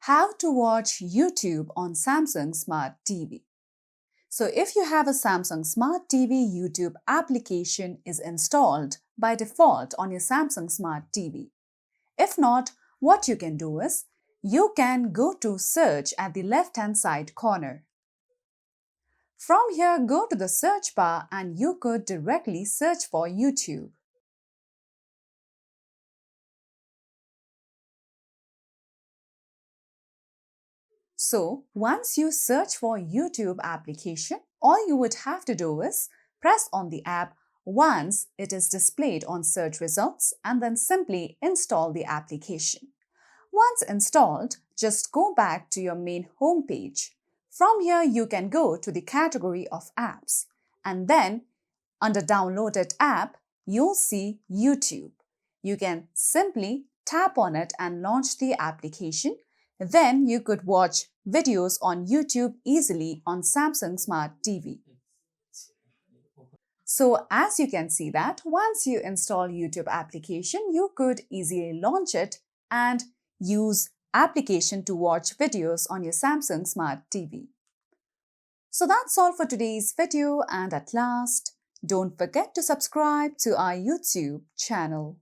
How to watch YouTube on Samsung Smart TV. So if you have a Samsung Smart TV, YouTube application is installed by default on your Samsung Smart TV. If not, what you can do is, you can go to search at the left-hand side corner. From here, go to the search bar and you could directly search for YouTube. So, once you search for YouTube application, all you would have to do is press on the app once it is displayed on search results and then simply install the application. Once installed, just go back to your main home page. From here, you can go to the category of apps and then under downloaded app, you'll see YouTube. You can simply tap on it and launch the application. Then you could watch videos on YouTube easily on Samsung Smart TV. So as you can see that once you install YouTube application, you could easily launch it and use application to watch videos on your Samsung Smart TV. So that's all for today's video, and at last, don't forget to subscribe to our YouTube channel.